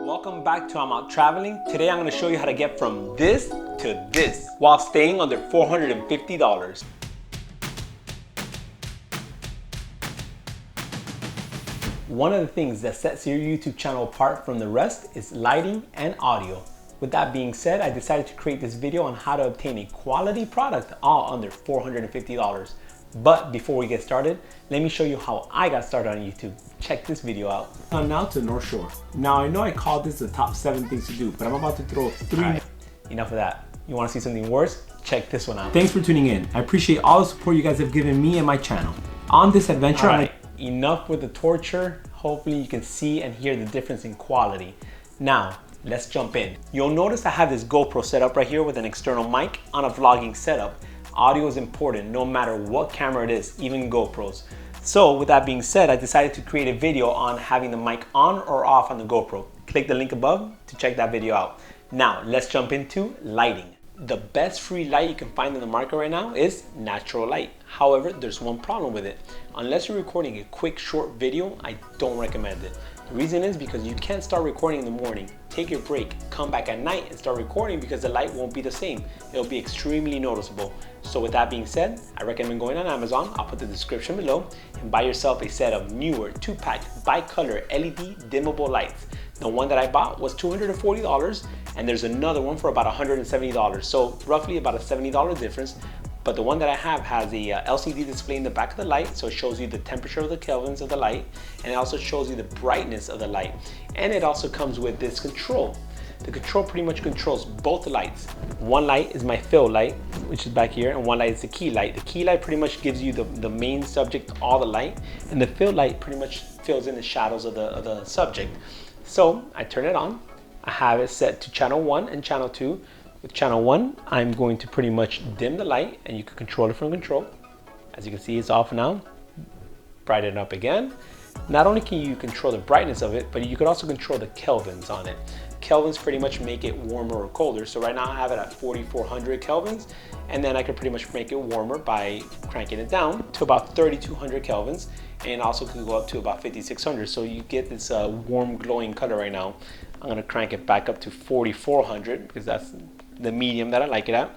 Welcome back to Imouttraveling. Today I'm going to show you how to get from this to this while staying under $450. One of the things that sets your YouTube channel apart from the rest is lighting and audio. With that being said, I decided to create this video on how to obtain a quality product all under $450. But before we get started, let me show you how I got started on YouTube. Check this video out. Now to North Shore. Now I know I called this the top 7 things to do, but I'm about to throw 3. Right, enough of that. You want to see something worse? Check this one out. Thanks for tuning in. I appreciate all the support you guys have given me and my channel. On this adventure, enough with the torture. Hopefully you can see and hear the difference in quality. Now, let's jump in. You'll notice I have this GoPro set up right here with an external mic on a vlogging setup. Audio is important no matter what camera it is, even GoPros. So with that being said, I decided to create a video on having the mic on or off on the GoPro. Click the link above to check that video out. Now let's jump into lighting. The best free light you can find in the market right now is natural light. However, there's one problem with it. Unless you're recording a quick short video, I don't recommend it. The reason is because you can't start recording in the morning, take your break, come back at night and start recording because the light won't be the same. It'll be extremely noticeable. So with that being said, I recommend going on Amazon. I'll put the description below and buy yourself a set of Neewer 2-pack bi-color LED dimmable lights. The one that I bought was $240 and there's another one for about $170. So roughly about a $70 difference. But the one that I have has a LCD display in the back of the light, so it shows you the temperature of the kelvins of the light, and it also shows you the brightness of the light. And it also comes with this control. The control pretty much controls both lights. One light is my fill light, which is back here, and one light is the key light. The key light pretty much gives you the main subject, all the light, and the fill light pretty much fills in the shadows of the subject. So I turn it on. I have it set to channel 1 and channel 2. With channel 1, I'm going to pretty much dim the light, and you can control it from control. As you can see, it's off now. Brighten it up again. Not only can you control the brightness of it, but you can also control the kelvins on it. Kelvins pretty much make it warmer or colder. So right now I have it at 4,400 kelvins, and then I can pretty much make it warmer by cranking it down to about 3,200 kelvins, and also can go up to about 5,600. So you get this warm glowing color right now. I'm gonna crank it back up to 4,400 because that's the medium that I like it at.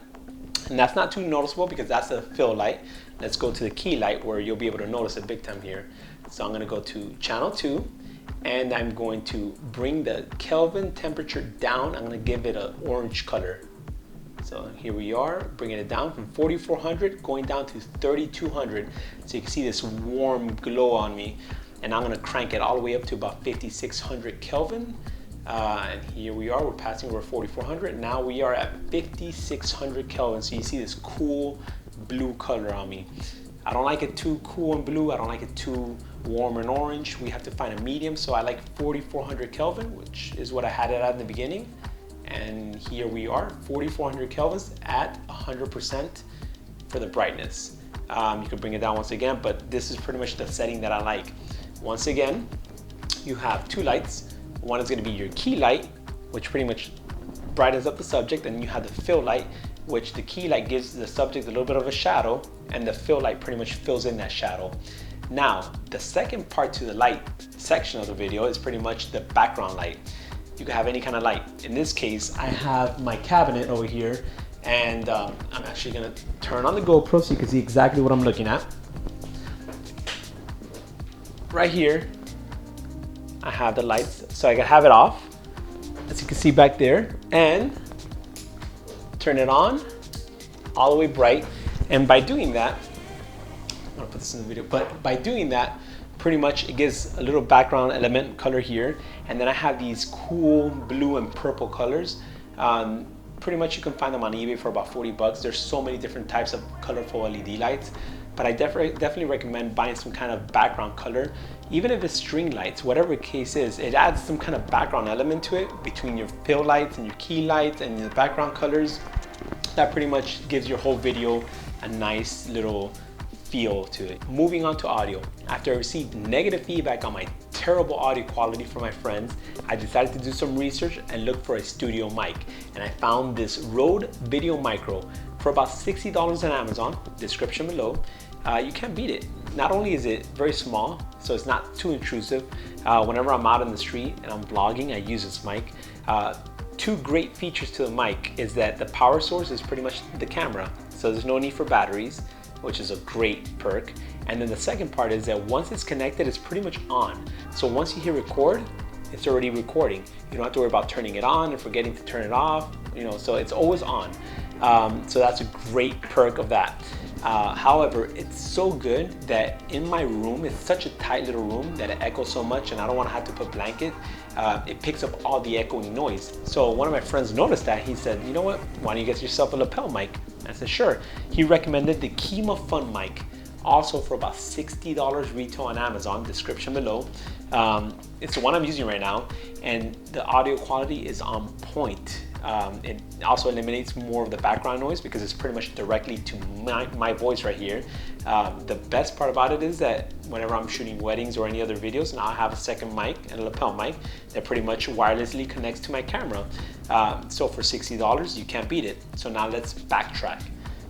And that's not too noticeable because that's the fill light. Let's go to the key light where you'll be able to notice it big time here. So I'm gonna go to channel 2 and I'm going to bring the Kelvin temperature down. I'm gonna give it an orange color. So here we are, bringing it down from 4,400 going down to 3,200. So you can see this warm glow on me. And I'm gonna crank it all the way up to about 5,600 Kelvin. And here we are, we're passing over 4,400. Now we are at 5,600 Kelvin. So you see this cool blue color on me. I don't like it too cool and blue. I don't like it too warm and orange. We have to find a medium. So I like 4,400 Kelvin, which is what I had it at in the beginning. And here we are, 4,400 Kelvins at 100% for the brightness. You can bring it down once again, but this is pretty much the setting that I like. Once again, you have 2 lights. One is going to be your key light, which pretty much brightens up the subject, and you have the fill light, which the key light gives the subject a little bit of a shadow, and the fill light pretty much fills in that shadow. Now, the second part to the light section of the video is pretty much the background light. You can have any kind of light. In this case, I have my cabinet over here, and I'm actually going to turn on the GoPro so you can see exactly what I'm looking at. Right here, I have the lights, so I can have it off, as you can see back there, and turn it on all the way bright. And by doing that, I'm gonna put this in the video, but by doing that, pretty much it gives a little background element color here, and then I have these cool blue and purple colors. Pretty much you can find them on eBay for about 40 bucks. There's so many different types of colorful LED lights, but I definitely recommend buying some kind of background color. Even if it's string lights, whatever the case is, it adds some kind of background element to it between your fill lights and your key lights and the background colors. That pretty much gives your whole video a nice little feel to it. Moving on to audio. After I received negative feedback on my terrible audio quality from my friends, I decided to do some research and look for a studio mic. And I found this Rode VideoMicro for about $60 on Amazon, description below. You can't beat it. not only is it very small, so it's not too intrusive. Whenever I'm out in the street and I'm vlogging, I use this mic. Two great features to the mic is that the power source is pretty much the camera, so there's no need for batteries, which is a great perk. And then the second part is that once it's connected, it's pretty much on. So once you hit record, it's already recording. You don't have to worry about turning it on and forgetting to turn it off, you know, so it's always on. So that's a great perk of that. However, it's so good that in my room, it's such a tight little room that it echoes so much, and I don't want to have to put blanket. It picks up all the echoing noise. So one of my friends noticed that. He said, you know what, why don't you get yourself a lapel mic? I said, sure. He recommended the Kima Fun mic, also for about $60 retail on Amazon, description below. It's the one I'm using right now, and the audio quality is on point. It also eliminates more of the background noise because it's pretty much directly to my voice right here. The best part about it is that whenever I'm shooting weddings or any other videos, now I have a second mic and a lapel mic that pretty much wirelessly connects to my camera. So for $60, you can't beat it. So now let's backtrack.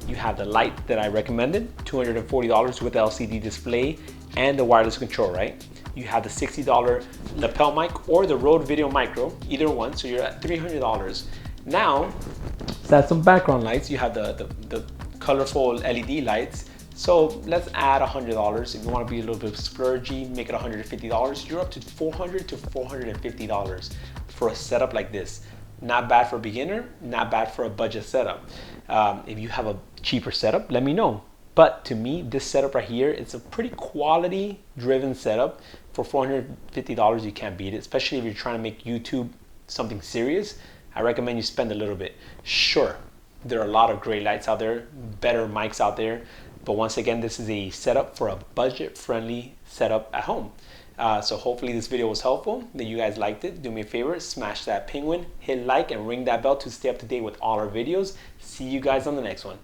You have the light that I recommended, $240 with the LCD display and the wireless control, right? You have the $60 lapel mic or the Rode VideoMicro, either one, so you're at $300. Now, let's add some background lights. You have the colorful LED lights. So let's add $100. If you want to be a little bit splurgy, make it $150. You're up to $400 to $450 for a setup like this. Not bad for a beginner, not bad for a budget setup. If you have a cheaper setup, let me know. But to me, this setup right here, it's a pretty quality driven setup. For $450, you can't beat it, especially if you're trying to make YouTube something serious. I recommend you spend a little bit. Sure, there are a lot of great lights out there, better mics out there, but once again, this is a setup for a budget-friendly setup at home. So hopefully this video was helpful, that you guys liked it. Do me a favor, smash that penguin, hit like, and ring that bell to stay up to date with all our videos. See you guys on the next one.